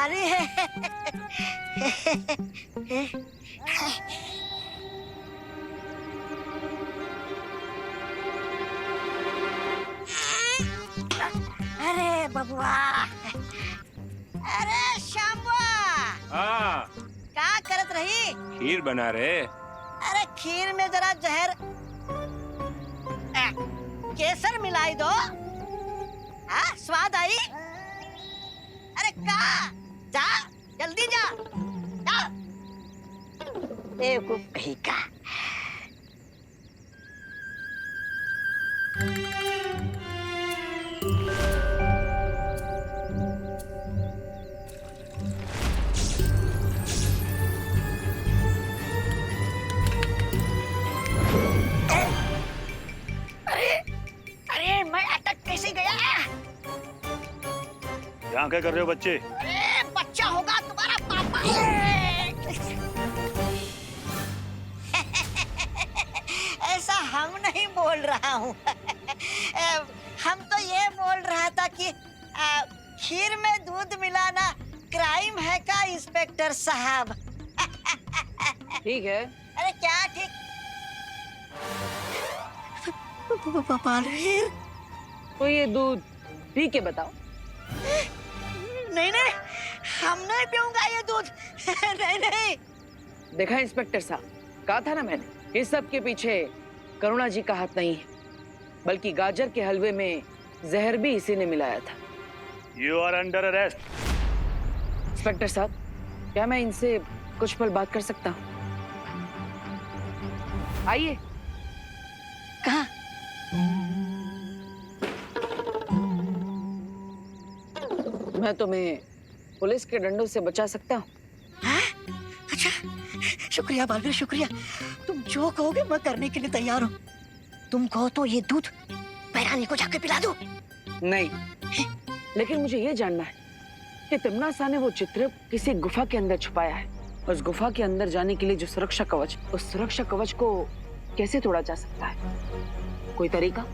अरे अरे बबुआ, अरे श्यामुआ, हाँ, क्या करत रही? खीर बना रहे। अरे खीर में जरा जहर केसर मिलाई दो। हाँ, स्वाद आई। अरे का जा, जल्दी जा, जा। बेवकूफ कहीं का। अरे मैं अटक कैसे गया? यहाँ क्या कर रहे हो बच्चे? अरे बच्चा होगा तुम्हारा पापा। ऐसा हम नहीं बोल रहा हूँ। हम तो ये बोल रहा था कि खीर में दूध मिलाना क्राइम है का इंस्पेक्टर साहब? ठीक है। अरे क्या ठीक? बालवीर, तो ये दूध पी के बताओ। नहीं नहीं, हम नहीं पीऊंगा ये दूध। नहीं नहीं। देखा इंस्पेक्टर साहब, कहा था ना मैंने, इस सब के पीछे करुणा जी का हाथ नहीं है, बल्कि गाजर के हलवे में जहर भी इसी ने मिलाया था। You are under arrest. Inspector साहब, क्या मैं इनसे कुछ पल बात कर सकता हूँ? आइए। कहाँ? मैं तुम्हें पुलिस के डंडों से बचा सकता हूँ। अच्छा, शुक्रिया बालवीर, शुक्रिया। तुम जो कहोगे मैं करने के लिए तैयार हूँ। तुम कहो तो ये दूध पैरानी को जाके पिला दो। नहीं, लेकिन मुझे ये जानना है कि तिम्नासा ने वो चित्र किसी गुफा के अंदर छुपाया है। उस गुफा के अंदर जाने के लिए जो सुरक्षा कवच, उस सुरक्षा कवच को कैसे तोड़ा जा सकता है? कोई तरीका?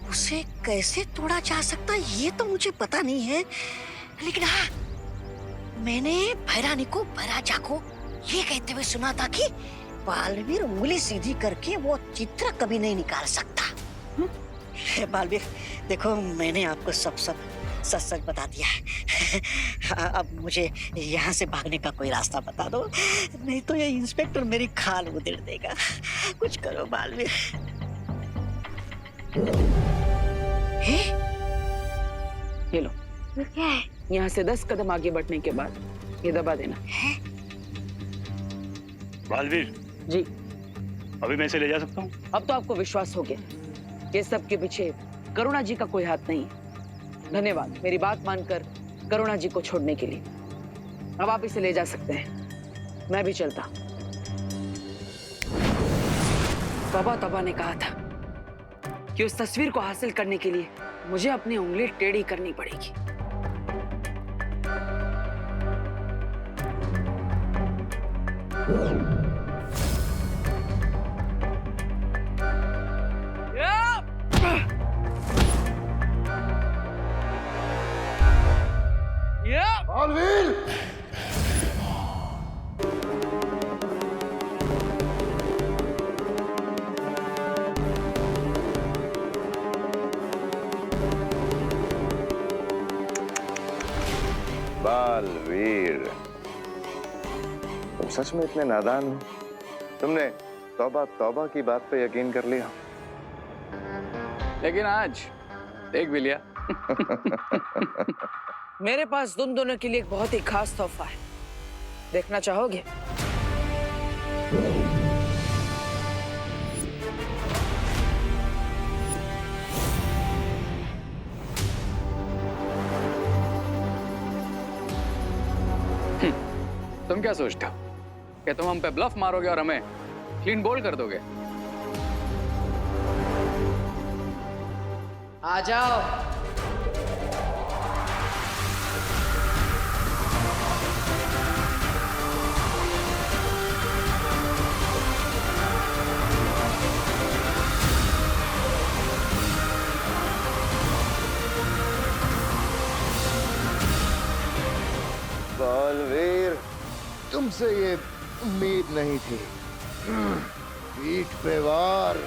उसे कैसे तोड़ा जा सकता है ये तो मुझे पता नहीं है, लेकिन हाँ, मैंने भैरानी को भैराजा को ये कहते हुए सुना था कि बालवीर उंगली सीधी करके वो चित्र कभी नहीं निकाल सकता। बालवीर देखो, मैंने आपको सब सच सच बता दिया है। अब मुझे यहाँ से भागने का कोई रास्ता बता दो, नहीं तो ये इंस्पेक्टर मेरी खाल उधेड़ देगा। कुछ करो बालवीर। ये लो। क्या है? यहाँ से 10 कदम आगे बढ़ने के बाद ये दबा देना। बालवीर जी। अभी मैं इसे ले जा सकता हूँ? अब तो आपको विश्वास हो गया कि सब के पीछे करुणा जी का कोई हाथ नहीं है। धन्यवाद मेरी बात मानकर करुणा जी को छोड़ने के लिए। अब आप इसे ले जा सकते हैं, मैं भी चलता। तबा ने कहा था कि उस तस्वीर को हासिल करने के लिए मुझे अपनी उंगली टेढ़ी करनी पड़ेगी। बालवीर! बालवीर, तुम सच में इतने नादान हो? तुमने तौबा तौबा की बात पे यकीन कर लिया। लेकिन आज देख भी लिया। मेरे पास तुम दोनों के लिए एक बहुत ही खास तोहफा है, देखना चाहोगे? तुम क्या सोचते हो कि तुम हम पे ब्लफ मारोगे और हमें क्लीन बोल्ड कर दोगे? आ जाओ। से ये उम्मीद नहीं थी। पीठ पे वार।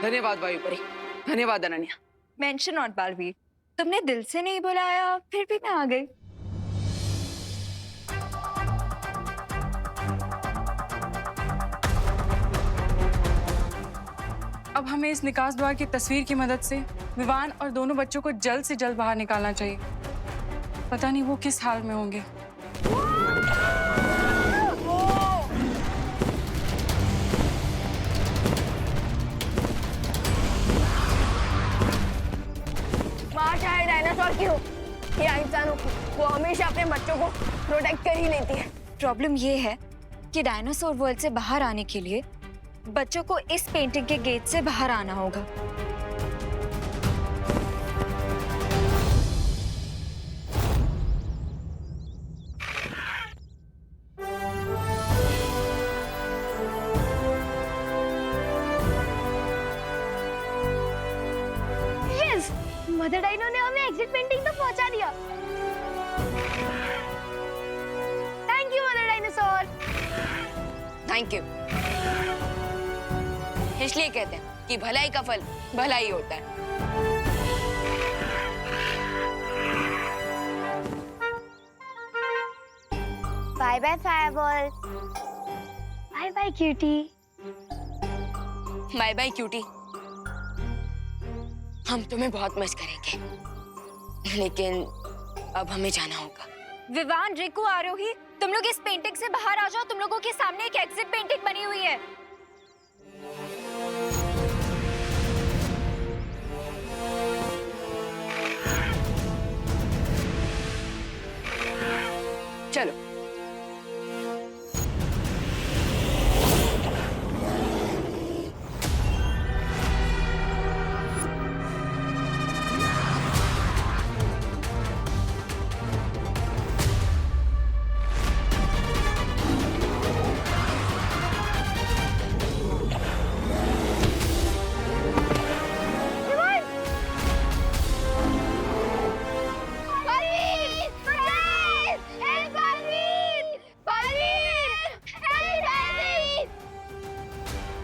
धन्यवाद वायुपरी, धन्यवाद अनन्या। मेंशन नॉट बालवीर, तुमने दिल से नहीं बुलाया फिर भी मैं आ गई। अब हमें इस निकास द्वार की तस्वीर की मदद से विवान और दोनों बच्चों को जल्द से जल्द बाहर निकालना चाहिए। पता नहीं वो किस हाल में होंगे। माँ चाहे डायनासोर की हो या इंसानों की, वो हमेशा अपने बच्चों को प्रोटेक्ट कर ही लेती है। प्रॉब्लम ये है कि डायनासोर वर्ल्ड से बाहर आने के लिए बच्चों को इस पेंटिंग के गेट से बाहर आना होगा। यस, मदर डायनो ने हमें एग्जिट पेंटिंग तक पहुंचा दिया। Thank you mother dinosaur. Thank you. इसलिए कहते हैं कि भलाई का फल भलाई होता है। Bye bye fireball. Bye bye cutie. Bye bye cutie. हम तुम्हें बहुत मिस करेंगे, लेकिन अब हमें जाना होगा। विवान, रिकू, आरोही, तुम लोग इस पेंटिंग से बाहर आ जाओ। तुम लोगों के सामने एक एग्जिट पेंटिंग बनी हुई है। चलो।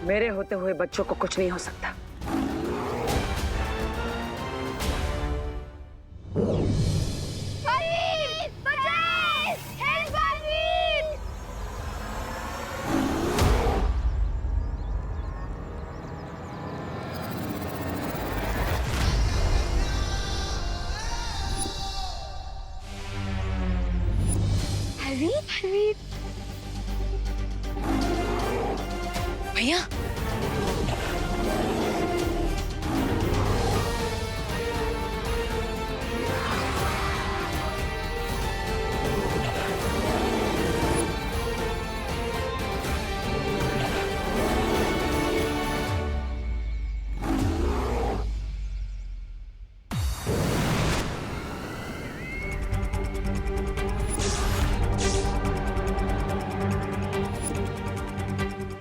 मेरे होते हुए बच्चों को कुछ नहीं हो सकता। भैया,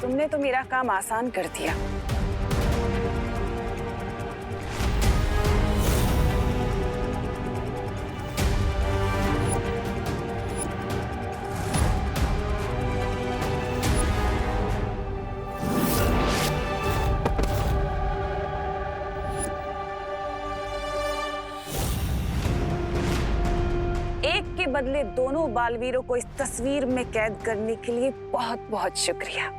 तुमने तो मेरा काम आसान कर दिया। एक के बदले दोनों बालवीरों को इस तस्वीर में कैद करने के लिए बहुत बहुत शुक्रिया।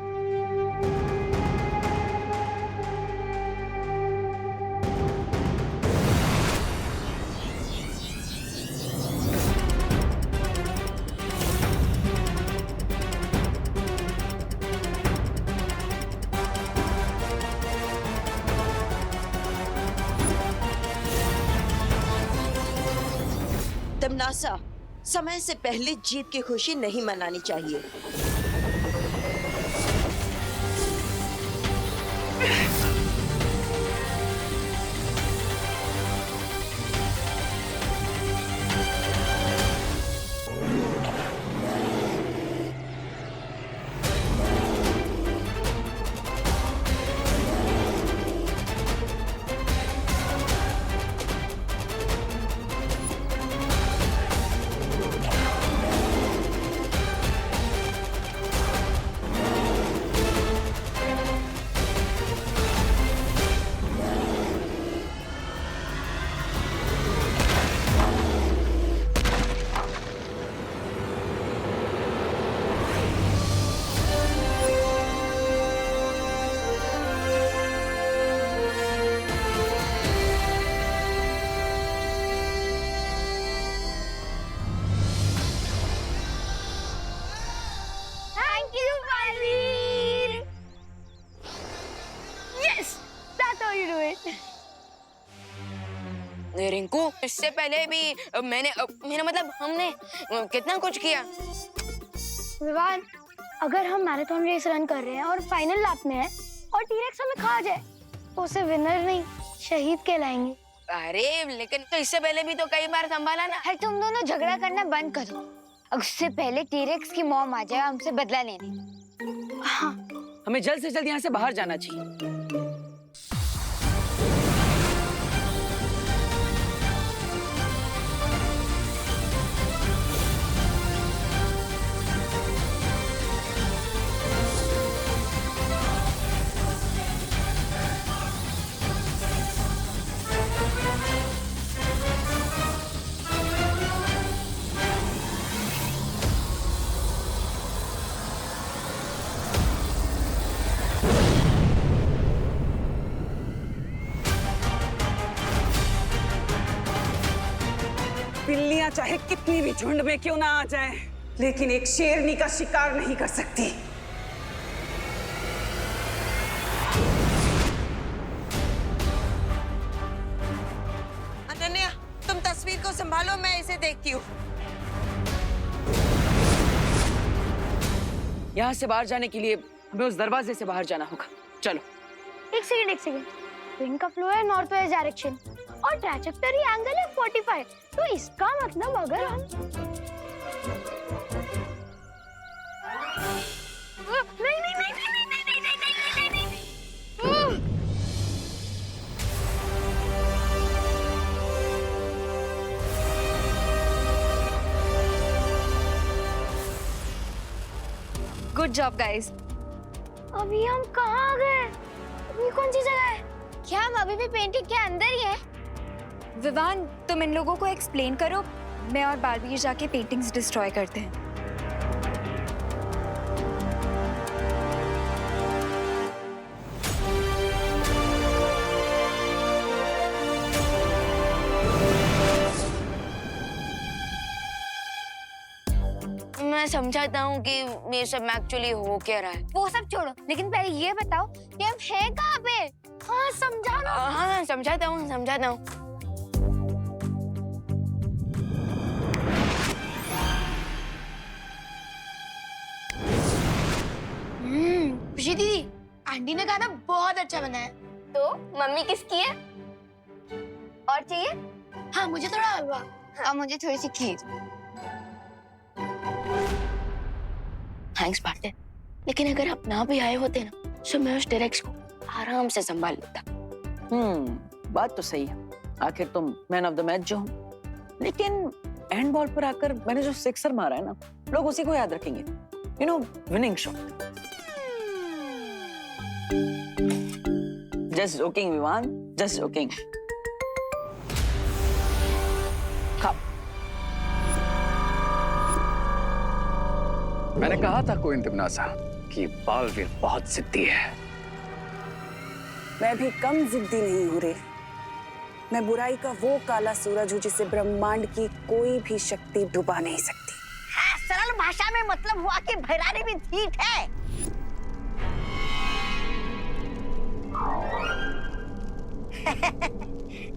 तमनासा, समय से पहले जीत की खुशी नहीं मनानी चाहिए। इससे पहले भी मेरा मतलब हमने कितना कुछ किया। विवान, अगर हम मैराथन रेस रन कर रहे हैं और फाइनल लैप में है और टीरेक्स हमें खा जाए तो उसे विनर नहीं शहीद कहलाएंगे। अरे लेकिन तो इससे पहले भी तो कई बार संभाला ना। है तुम दोनों झगड़ा करना बंद करो। उससे पहले टीरेक्स की मॉम आ जाए हमसे बदला लेने। हाँ, हमें जल्द से जल्द यहाँ से बाहर जाना चाहिए। बिल्लियां चाहे कितनी भी झुंड में क्यों ना आ जाए, लेकिन एक शेरनी का शिकार नहीं कर सकती। अनन्या, तुम तस्वीर को संभालो, मैं इसे देखती हूँ। यहाँ से बाहर जाने के लिए हमें उस दरवाजे से बाहर जाना होगा। चलो। एक सेकंड। विंड का फ्लो है नॉर्थ वेस्ट डायरेक्शन और ट्रैजेक्टरी एंगल है 45। तो इसका मतलब अगर हम नहीं। Good job guys. अभी हम कहाँ आ गए? अभी कौन सी जगह है? क्या हम अभी भी पेंटिंग के अंदर ही हैं? विवान, तुम इन लोगों को एक्सप्लेन करो, मैं और बालवीर जाके पेंटिंग्स डिस्ट्रॉय करते हैं। मैं समझाता हूँ कि ये सब एक्चुअली हो क्या रहा है। वो सब छोड़ो, लेकिन पहले ये बताओ कि हम हैं कहाँ पे? हाँ समझा ना। हाँ समझाता हूँ। खुशी दीदी, आंटी ने खाना बहुत अच्छा बना है। तो मम्मी किसकी है? और चाहिए? हाँ, मुझे थोड़ा हलवा। और मुझे थोड़ी सी खीर। थैंक्स पार्टनर, लेकिन अगर आप ना भी आए होते ना तो मैं उस टीरेक्स को आराम से संभाल लेता। बात तो सही है। आखिर तुम मैन ऑफ द मैच जो हो, लेकिन एंड बॉल पर आकर मैंने जो सिक्सर मारा है ना, लोग उसी को याद रखेंगे। You know, winning shot. Just joking Vivaan, just joking. खाओ। मैंने कहा था कोइन तिमनासा कि बालवीर बहुत जिद्दी है। मैं भी कम जिद्दी नहीं हूँ रे। मैं बुराई का वो काला सूरज हूँ जिसे ब्रह्मांड की कोई भी शक्ति डुबा नहीं सकती। हाँ, सरल भाषा में मतलब हुआ कि भैरानी भी ठीक है।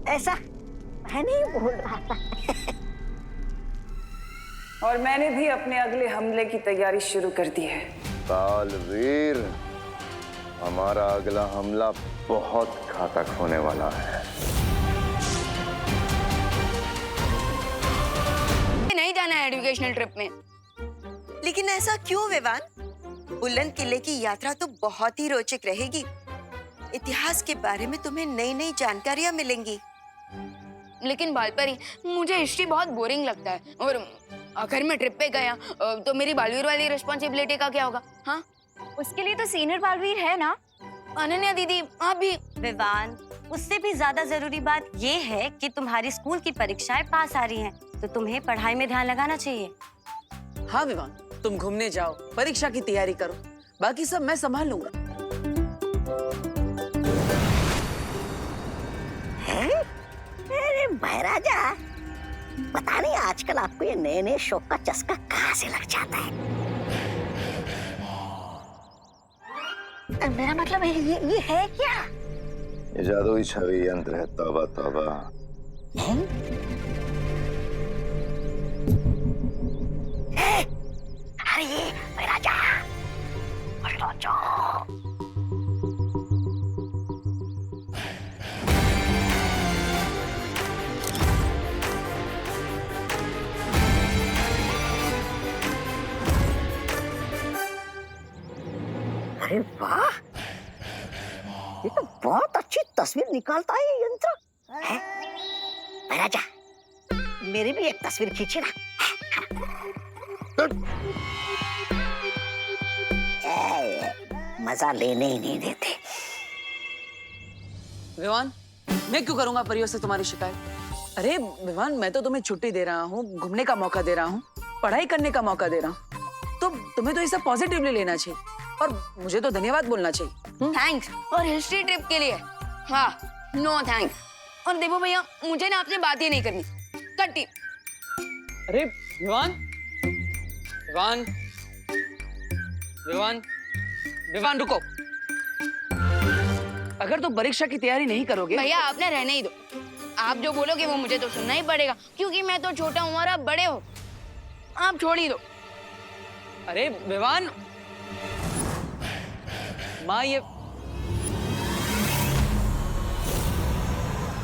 ऐसा मैं नहीं बोल रहा था। और मैंने भी अपने अगले हमले की तैयारी शुरू कर दी है। बालवीर, हमारा अगला हमला बहुत घातक होने वाला है। नहीं जाना है एजुकेशनल ट्रिप में। लेकिन ऐसा क्यों विवान? बुलंद किले की यात्रा तो बहुत ही रोचक रहेगी। इतिहास के बारे में तुम्हें नई नई जानकारियां मिलेंगी। लेकिन बालपरी, मुझे हिस्ट्री बहुत बोरिंग लगता है, और अगर मैं ट्रिप पे गया तो मेरी बालवीर वाली रिस्पॉन्सिबिलिटी का क्या होगा? हाँ, उसके लिए तो सीनियर बालवीर है ना। अनन्या दीदी, आप भी। विवान, उससे भी ज्यादा जरूरी बात ये है कि तुम्हारी स्कूल की परीक्षाएं पास आ रही हैं, तो तुम्हें पढ़ाई में ध्यान लगाना चाहिए। हाँ विवान, तुम घूमने जाओ, परीक्षा की तैयारी करो, बाकी सब मैं संभाल लूंगा। अरे महाराजा, पता नहीं आजकल आपको ये नए नए शौक का चस्का कहाँ से लग जाता है। मेरा मतलब ये है क्या? ये जादुई छवि यंत्र है। तौबा तौबा, अरे राजा, राजा। अरे वाह, ये तो बहुत अच्छी तस्वीर निकालता है ये यंत्र। है? राजा, मेरी भी एक तस्वीर खींची ना। मजा लेने ही नहीं देते। विवान, मैं क्यों करूंगा परियों से तुम्हारी शिकायत? अरे विवान, मैं तो तुम्हें छुट्टी दे रहा हूँ, घूमने का मौका दे रहा हूँ, पढ़ाई करने का मौका दे रहा हूँ, तो तुम्हें तो ये सब पॉजिटिवली लेना चाहिए और मुझे तो धन्यवाद बोलना चाहिए। थैंक्स। और हिस्ट्री ट्रिप के लिए हाँ, नो थैंक्स। और देखो भैया, मुझे ना आपसे बात ही नहीं करनी, कट्टी। अरे विवान, विवान, विवान, विवान रुको। अगर तुम परीक्षा की तैयारी नहीं करोगे भैया आप ना रहने ही दो। आप जो बोलोगे वो मुझे तो सुनना ही पड़ेगा, क्योंकि मैं तो छोटा हूँ और आप बड़े हो। आप छोड़ ही दो। अरे विवान, माँ ये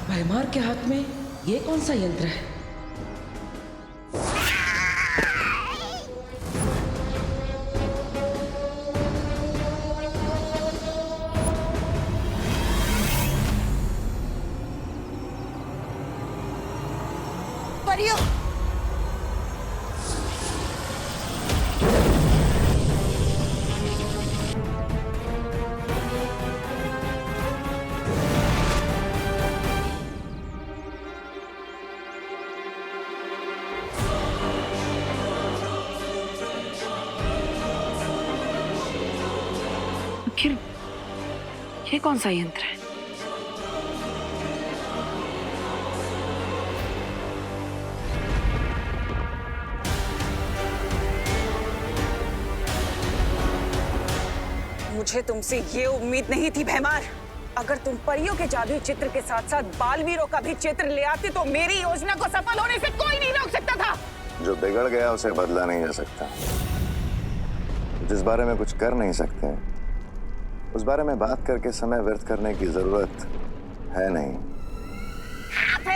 भैमार के हाथ में ये कौन सा यंत्र है? परियों, आखिर ये कौन सा यंत्र है? मुझे तुमसे ये उम्मीद नहीं थी भैमार। अगर तुम परियों के जादुई चित्र के साथ साथ बालवीरों का भी चित्र ले आते तो मेरी योजना को सफल होने से कोई नहीं रोक सकता था। जो बिगड़ गया उसे बदला नहीं जा सकता। जिस बारे में कुछ कर नहीं सकते उस बारे में बात करके समय व्यर्थ करने की जरूरत है नहीं।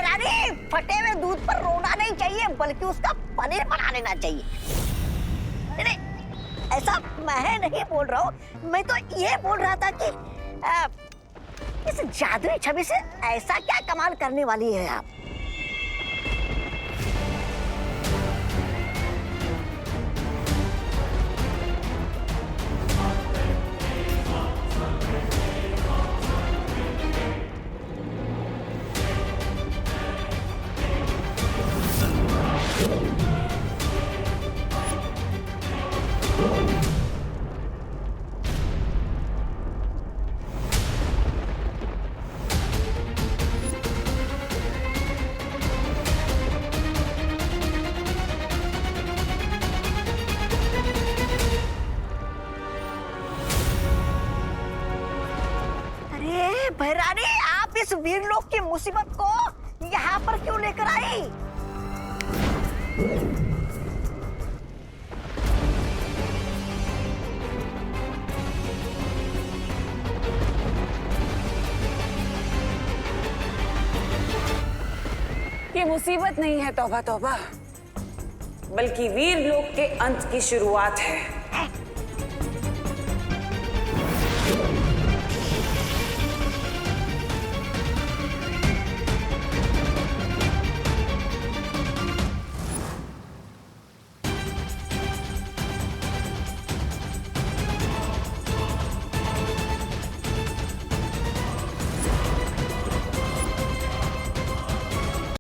रानी, फटे हुए दूध पर रोना नहीं चाहिए, बल्कि उसका पनीर बना लेना चाहिए। नहीं, ऐसा मैं नहीं बोल रहा हूँ, मैं तो ये बोल रहा था कि इस जादुई छवि से ऐसा क्या कमाल करने वाली है आप? भैरानी, आप इस वीरलोक की मुसीबत को यहाँ पर क्यों लेकर आई? ये मुसीबत नहीं है तौबा तौबा, बल्कि वीरलोक के अंत की शुरुआत है।